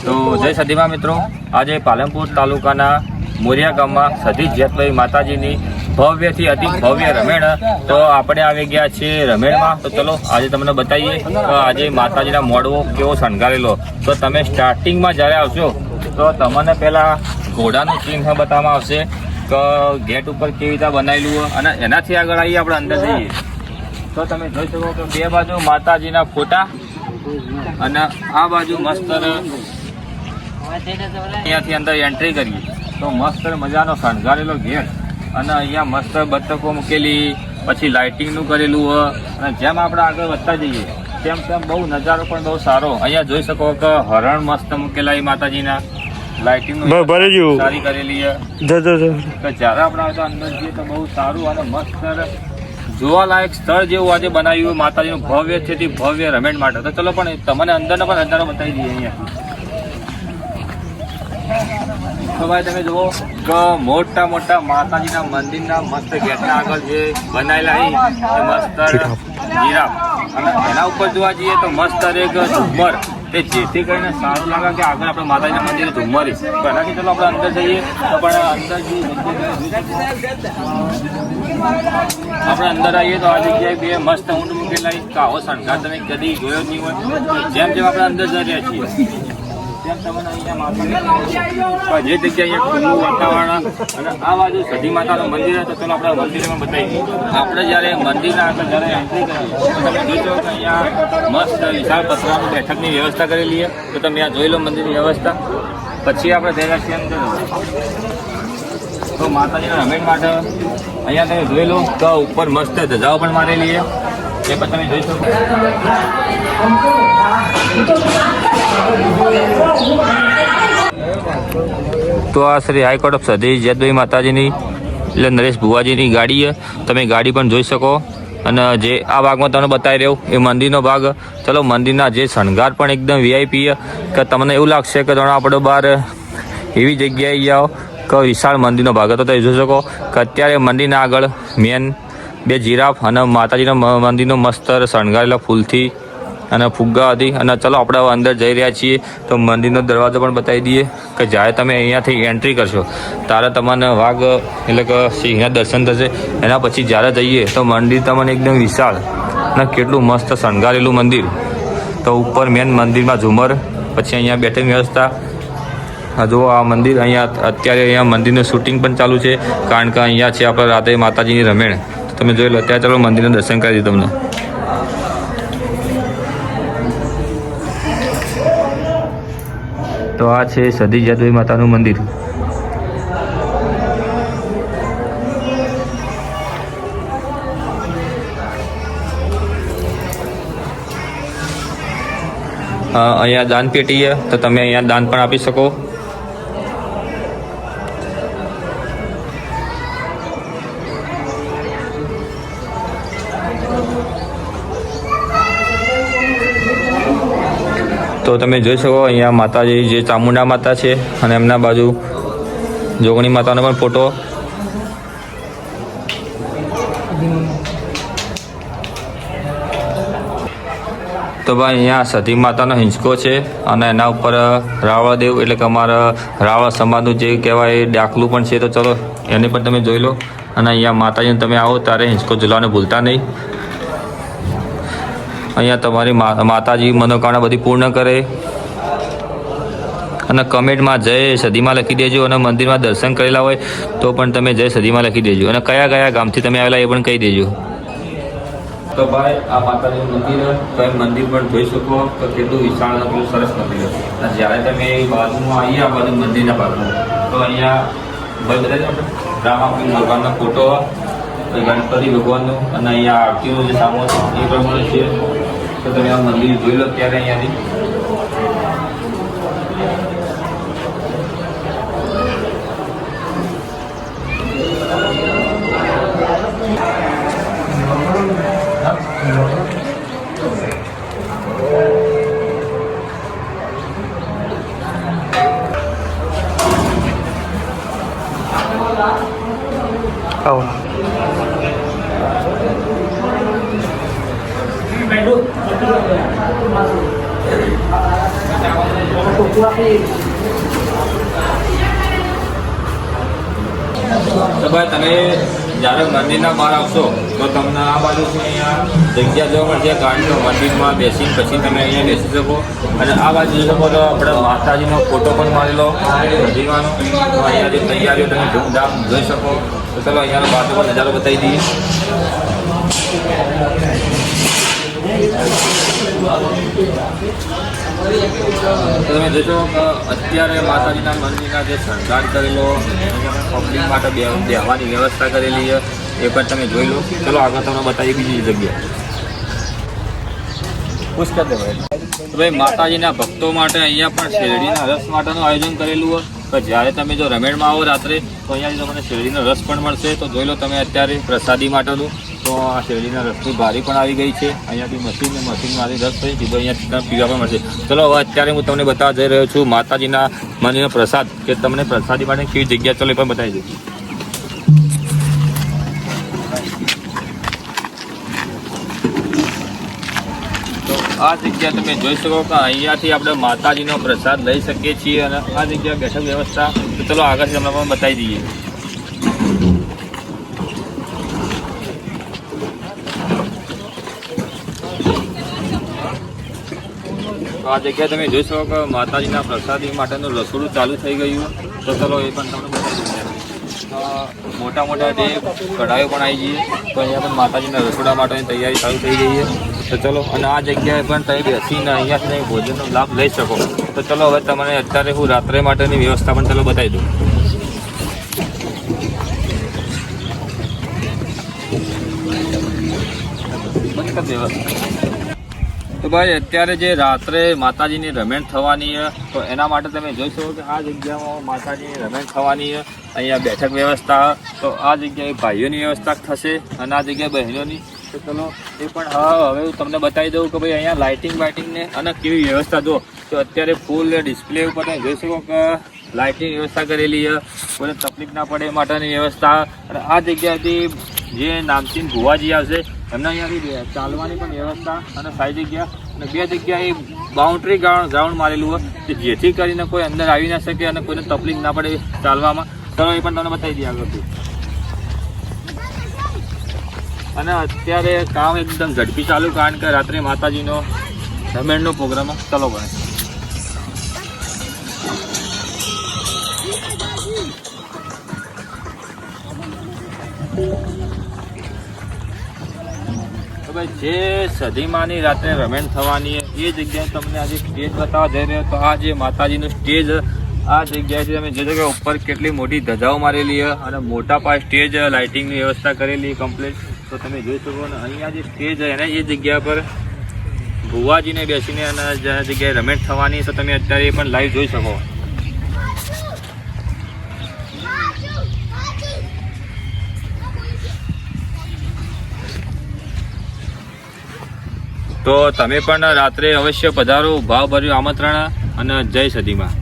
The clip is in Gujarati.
તો જય સદીમાં મિત્રો, આજે પાલનપુર તાલુકાના મોરિયા ગામમાં સદી જેતભાઈ માતાજીની ભવ્યથી અતિ ભવ્ય રમેણ. તો આપણે આવી ગયા છીએ રમેણમાં. તો ચલો આજે તમને બતાવીએ કે આજે માતાજીના મોડવો કેવો શણગારેલો. તો તમે સ્ટાર્ટિંગમાં જ્યારે આવશો તો તમને પહેલાં ઘોડાનું ચિહ્ન બતાવવામાં આવશે કે ગેટ ઉપર કેવી રીતે બનાવેલું, અને એનાથી આગળ આવીએ આપણે અંદર જઈએ તો તમે જોઈ શકો કે બે બાજુ માતાજીના ફોટા અને આ બાજુ મસ્ત અહીંયાથી અંદર એન્ટ્રી કરીએ તો મસ્ત મજાનો શણગારેલો ગેટ, અને અહીંયા મસ્ત બતકો મૂકેલી, પછી લાઇટિંગનું કરેલું હોય, અને જેમ આપણે આગળ વધતા જઈએ તેમ તેમ બહુ નજારો પણ બહુ સારો. અહીંયા જોઈ શકો કે હરણ મસ્ત મૂકેલા એ માતાજીના, લાઇટિંગનું સારી કરેલી છે. જ્યારે આપણે આવતા અંદર જઈએ તો બહુ સારું અને મસ્ત જોવાલાયક સ્થળ જેવું આજે બનાવ્યું માતાજીનું ભવ્ય છે તે ભવ્ય રમેણ માટે. તો ચલો પણ તમને અંદરનો પણ નજારો બતાવી દઈએ અહીંયા. તો ભાઈ તમે જુઓ કે મોટા મોટા માતાજીના મંદિરના મસ્ત ગેટના આગળ જે બનાવેલા એ મસ્ત જીરાફ, અને એના ઉપર જોવા જઈએ તો મસ્ત એક ઝુમ્મર, તે જેથી કરીને સારું લાગે કે આગળ આપણે માતાજીના મંદિરે ઝુમ્મરી. તો એનાથી ચલો આપણે અંદર જઈએ તો પણ અંદર આપણે અંદર આવીએ તો આ જગ્યાએ બે મસ્ત ઊંટ મૂકેલા આવો શણગાર તમે કદી જોયો જ નહીં હોય. જેમ જેમ આપણે અંદર જઈ રહ્યા છીએ તેમ તમને અહીંયા માતા જે જગ્યાએ ખુલ્લું વાતાવરણ, અને આ બાજુ સધી માતાનું મંદિર તો ચલો આપણે મંદિરમાં બતાવી દઈએ. આપણે જ્યારે મંદિરના આગળ જ્યારે એન્ટ્રી કરીએ તો તમે જોઈશો કે અહીંયા મસ્ત વિશાળ પથરાની બેઠકની વ્યવસ્થા કરેલી છે. તો તમે આ જોઈ લો મંદિરની વ્યવસ્થા. પછી આપણે જઈ રહ્યા છીએ અંદર. તો માતાજીના રમેણ માટે અહીંયા તમે જોઈ લો તો ઉપર મસ્ત ધજાઓ પણ મારેલી છે. એ પણ તમે જોઈ શકો. તો આ શ્રી હાઈકોર્ટ ઓફ સદી જેતભાઈ માતાજીની એટલે નરેશ ભુવાજીની ગાડી છે. તમે ગાડી પણ જોઈ શકો. અને જે આ ભાગમાં તમને બતાવી રહ્યો એ મંદિરનો ભાગ. ચલો મંદિરના જે શણગાર પણ એકદમ વીઆઈપી છે કે તમને એવું લાગશે કે તમે આપણે બહાર એવી જગ્યાએ જાઓ કે વિશાળ મંદિરનો ભાગ હતો. તમે જોઈ શકો કે અત્યારે મંદિરના આગળ મેન બે જીરાફ અને માતાજીના મંદિરનો મસ્ત શણગારેલા ફૂલથી અને ફુગ્ગા હતી. અને ચલો આપણે અંદર જઈ રહ્યા છીએ તો મંદિરનો દરવાજો પણ બતાવી દઈએ કે જ્યારે તમે અહીંયાથી એન્ટ્રી કરશો ત્યારે તમને વાઘ એટલે કે સિંહના દર્શન થશે. એના પછી જ્યારે જઈએ તો મંદિર તમને એકદમ વિશાળ અને કેટલું મસ્ત શણગારેલું મંદિર. તો ઉપર મેન મંદિરમાં ઝુમર, પછી અહીંયા બેઠકની વ્યવસ્થા. જો આ મંદિર અહીંયા અત્યારે અહીંયા મંદિરનું શૂટિંગ પણ ચાલુ છે, કારણ કે અહીંયા છે આપણે રાતે માતાજીની રમેણ. તમે જોઈ લો. ત્યાં ચાલો મંદિરના દર્શન કરી દઈએ તમને. તો આ છે સદી જેતભાઈ માતાનું મંદિર. અહીંયા દાન પેટી છે, તો તમે અહીંયા દાન પણ આપી શકો. તો તમે જોઈ શકો અહીંયા માતાજી જે ચામુંડા માતા છે, અને એમના બાજુ જોગણી માતાનો પણ ફોટો. તો ભાઈ અહીંયા સતી માતાનો હિંચકો છે, અને એના ઉપર રાવળદેવ એટલે કે અમારા રાવળ સમાજનું જે કહેવાય ડાકલું પણ છે. તો ચલો એને પણ તમે જોઈ લો. અને અહીંયા માતાજીને તમે આવો ત્યારે હિંચકો ઝૂલવાનું ભૂલતા નહીં. અહીંયા તમારી માતાજી મનોકામના બધી પૂર્ણ કરે. અને કમેન્ટમાં જય સદીમાં લખી દેજો, અને મંદિરમાં દર્શન કરેલા હોય તો પણ તમે જય સદીમાં લખી દેજો, અને કયા કયા ગામથી તમે આવેલા એ પણ કહી દેજો. તો ભાઈ આ માતાજીનું મંદિર, તો એ મંદિર પણ જોઈ શકો તો કેટલું વિશાળ અને કેટલું સરસ મંદિર. અને જ્યારે તમે બાજુમાં આવીએ આ બાજુ મંદિરના બાજુમાં તો અહીંયા બધા રામાપીર ભગવાનનો ફોટો, ગણપતિ ભગવાનનું, અને અહીંયા આરતીનું જે સામાન એ પ્રમાણે છે. તો તમે આ મંદિર જોઈ લો ત્યારે અહીંયાથી. આવો તો ભાઈ તમે જ્યારે મંદિરના બહાર આવશો તો તમને આ બાજુથી અહીંયા જગ્યા જોવા મળશે, કારણ કે મંદિરમાં બેસીને પછી તમે અહીંયા બેસી શકો. અને આ બાજુ જોઈ શકો તો આપણે માતાજીનો ફોટો પણ મારેલો મંદિરમાંનો. તો અહીંયાથી તૈયારીઓ તમે ધૂમધામ જોઈ શકો. તો ચલો અહીંયાનો બાજુનો નજારો બતાવી દઈએ. તો તમે જોશો કે અત્યારે માતાજીના મંદિરના જે શણગાર કરેલો, પબ્લિક માટે બેહવાની વ્યવસ્થા કરેલી છે એ પણ તમે જોઈ લો. ચલો આગળ તમને બતાવીએ બીજી જગ્યા. ખુશ કરી દેવાય. તો ભાઈ માતાજીના ભક્તો માટે અહીંયા પણ શેરડીના રસ માટેનું આયોજન કરેલું હોય. તો જ્યારે તમે જો રમેણમાં આવો રાત્રે તો અહીંયાથી તમને શેરડીનો રસ પણ મળશે. તો જોઈ લો તમે અત્યારે પ્રસાદી માટેનું. તો આ શેરડીના રસની બારી પણ આવી ગઈ છે. અહીંયાથી મશીનમાંથી રસ થઈ સીધો અહીંયા પીવા પણ મળશે. ચલો હવે અત્યારે હું તમને બતાવવા જઈ રહ્યો છું માતાજીના મંદિરનો પ્રસાદ, કે તમને પ્રસાદી માટે કેવી જગ્યા ચલો એ પણ બતાવી દઉં. તો આ જગ્યા તમે જોઈ શકો કે અહીંયાથી આપણે માતાજીનો પ્રસાદ લઈ શકીએ છીએ. અને આ જગ્યા બેઠક વ્યવસ્થા તો ચલો આગળથી તમને પણ બતાવી દઈએ. આ જગ્યાએ તમે જોઈ શકો કે માતાજીના પ્રસાદી માટેનું રસોડું ચાલુ થઈ ગયું. તો ચલો એ પણ તમને બતાવી દઈએ. મોટા મોટા જે કઢાઈઓ પણ આવી જઈએ. તો અહીંયા પણ માતાજીના રસોડા માટેની તૈયારી ચાલુ થઈ ગઈ છે. તો ચલો અને આ જગ્યાએ પણ તમે બેસીને અહીંયાથી તમે ભોજનનો લાભ લઈ શકો. તો ચલો હવે તમને અત્યારે હું રાત્રે માટેની વ્યવસ્થા પણ ચલો બતાવી દઉં. તો ભાઈ અત્યારે જે રાત્રે માતાજીની રમેણ થવાની છે તો એના માટે તમે જોઈ શકો કે આ જગ્યામાં માતાજીની રમેણ થવાની છે. અહીંયા બેઠક વ્યવસ્થા, તો આ જગ્યાએ ભાઈઓની વ્યવસ્થા થશે અને આ જગ્યાએ બહેનોની. તો ચલો એ પણ હવે હું તમને બતાવી દઉં કે ભાઈ અહીંયા લાઇટિંગને અને કેવી વ્યવસ્થા જો. તો અત્યારે ફૂલ ડિસ્પ્લે ઉપર તમે જોઈ શકો કે લાઇટિંગ વ્યવસ્થા કરેલી છે, કોઈને તકલીફ ના પડે એ માટેની વ્યવસ્થા. અને આ જગ્યાએથી જે નામચીન ભુવાજી આવશે એમના અહીંયાથી ચાલવાની પણ વ્યવસ્થા અને સારી જગ્યા અને બે જગ્યાએ બાઉન્ડ્રી ગ્રાઉન્ડ મારેલું હોય કે જેથી કરીને કોઈ અંદર આવી ના શકે અને કોઈને તકલીફ ના પડે ચાલવામાં. ચલો એ પણ તમને બતાવી દઈએ આગળથી. અને અત્યારે કામ એકદમ ઝડપી ચાલુ, કારણ કે રાત્રે માતાજીનો રમેણનો પ્રોગ્રામ ચલો બને. તો ભાઈ જે સદીમાની રાત્રે રમેણ થવાની એ જગ્યાએ તમને આજે સ્ટેજ બતાવવા જઈ રહ્યો. તો આ જે માતાજીનું સ્ટેજ આ જગ્યાએથી તમે જોજો કે ઉપર કેટલી મોટી ધજાઓ મારેલી છે અને મોટા પાયે સ્ટેજ લાઇટિંગની વ્યવસ્થા કરેલી કમ્પ્લીટ. તો તમે જોઈ શકો ને અહીંયા જે સ્ટેજ છે એને એ જગ્યા પર ભુવાજીને બેસીને અને જે જગ્યાએ રમેણ થવાની છે તમે અત્યારે એ પણ લાઈવ જોઈ શકો. તો તમે પણ રાત્રે અવશ્ય પધારો. ભાવભર્યું આમંત્રણ અને જય સદીમાં.